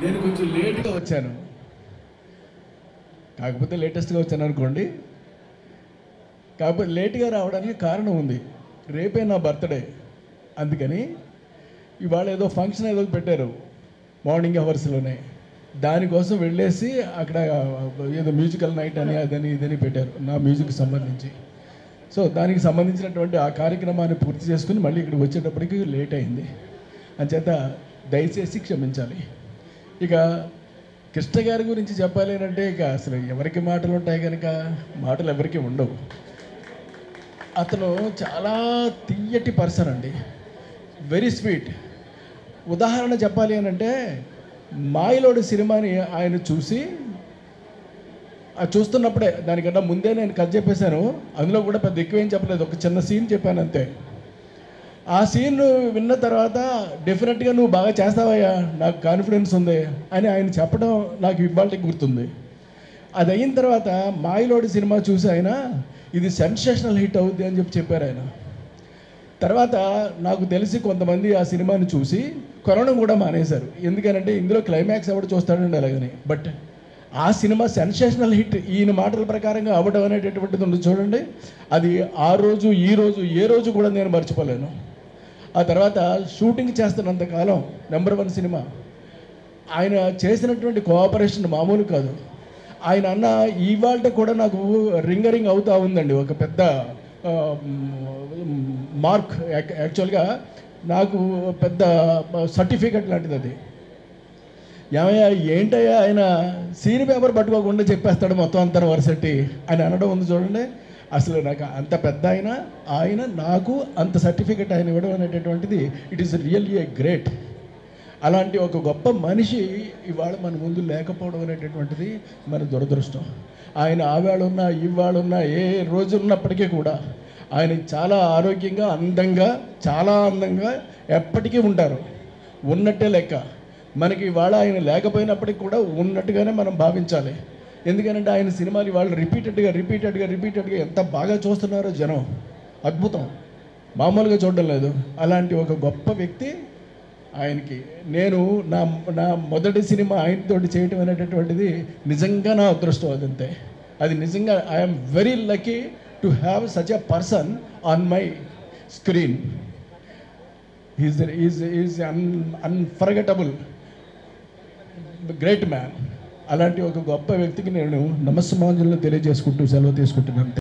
నేను కొంచెం లేట్గా వచ్చాను, కాకపోతే లేటెస్ట్గా వచ్చాను అనుకోండి. కాకపోతే లేట్గా రావడానికి కారణం ఉంది. రేపే నా బర్త్డే, అందుకని ఇవాళ ఏదో ఫంక్షన్ ఏదో పెట్టారు మార్నింగ్ అవర్స్లోనే. దానికోసం వెళ్ళేసి అక్కడ ఏదో మ్యూజికల్ నైట్ అని అదని ఇదని పెట్టారు నా మ్యూజిక్కి సంబంధించి. సో దానికి సంబంధించినటువంటి ఆ కార్యక్రమాన్ని పూర్తి చేసుకుని మళ్ళీ ఇక్కడికి వచ్చేటప్పటికి లేట్ అయింది. అంచేత దయచేసి క్షమించాలి. ఇక కృష్ణ గారి గురించి చెప్పాలి అంటే ఇక అసలు ఎవరికి మాటలు ఉంటాయి కనుక మాటలు ఎవరికి ఉండవు. అతను చాలా తీయటి పర్సన్ అండి, వెరీ స్వీట్. ఉదాహరణ చెప్పాలి అని అంటే మాయలోడి సినిమాని ఆయన చూస్తున్నప్పుడే, దానికన్నా ముందే నేను కథ చెప్పేశాను. అందులో కూడా పెద్ద ఎక్కువేం చెప్పలేదు, ఒక చిన్న సీన్ చెప్పాను అంతే. ఆ సీన్ విన్న తర్వాత డెఫినెట్గా నువ్వు బాగా చేస్తావయ్యా, నాకు కాన్ఫిడెన్స్ ఉంది అని ఆయన చెప్పడం నాకు ఇవాళకి గుర్తుంది. అది అయిన తర్వాత మాయలోడి సినిమా చూసి ఆయన ఇది సెన్సేషనల్ హిట్ అవుద్ది అని చెప్పారు ఆయన. తర్వాత నాకు తెలిసి కొంతమంది ఆ సినిమాని చూసి కొనడం కూడా మానేశారు. ఎందుకనంటే ఇందులో క్లైమాక్స్ ఎవడు చూస్తాడండి అలాగని. బట్ ఆ సినిమా సెన్సేషనల్ హిట్ ఈయన మాటల ప్రకారంగా అవ్వడం అనేటటువంటిది ఉంది చూడండి. అది ఆ రోజు ఈ రోజు ఏ రోజు కూడా నేను మర్చిపోలేను. ఆ తర్వాత షూటింగ్ చేస్తున్నంతకాలం నెంబర్ 1 సినిమా. ఆయన చేసినటువంటి కోఆపరేషన్ మామూలు కాదు. ఆయన అన్న ఇవాళ కూడా నాకు రింగరింగ్ అవుతూ ఉందండి ఒక పెద్ద మార్క్. యాక్చువల్గా నాకు పెద్ద సర్టిఫికెట్ లాంటిది అది. ఏమయ్యా ఏంటయ్యా ఆయన సీన్ పేపర్ పట్టుకోకుండా చెప్పేస్తాడు మొత్తం అంతా వరుసటి అని అనడం ఉంది చూడండి. అసలు నాకు అంత పెద్ద ఆయన నాకు అంత సర్టిఫికెట్ ఆయన ఇవ్వడం అనేటటువంటిది it is really a great. అలాంటి ఒక గొప్ప మనిషి ఇవాళ మన ముందు లేకపోవడం అనేటటువంటిది మన దురదృష్టం. ఆయన ఆవేళున్నా ఇవాళున్నా ఏ రోజు ఉన్నప్పటికీ కూడా ఆయన చాలా ఆరోగ్యంగా చాలా అందంగా ఎప్పటికీ ఉంటారు, ఉన్నట్టే లెక్క. మనకి ఇవాళ ఆయన లేకపోయినప్పటికీ కూడా ఉన్నట్టుగానే మనం భావించాలి. ఎందుకంటే ఆయన సినిమాలు ఇవాళ రిపీటెడ్గా ఎంత బాగా చూస్తున్నారో జనం, అద్భుతం, మామూలుగా చూడడం లేదు. అలాంటి ఒక గొప్ప వ్యక్తి ఆయనకి నేను నా మొదటి సినిమా ఆయనతోటి చేయటం అనేటటువంటిది నిజంగా నా అదృష్టం. అదంతే, అది నిజంగా I'm very lucky to have such a person on my screen. Is unforgettable, great man. అలాంటి ఒక గొప్ప వ్యక్తికి నేను నమస్సమాంజలు తెలియజేసుకుంటూ సెలవు తీసుకుంటున్నాను.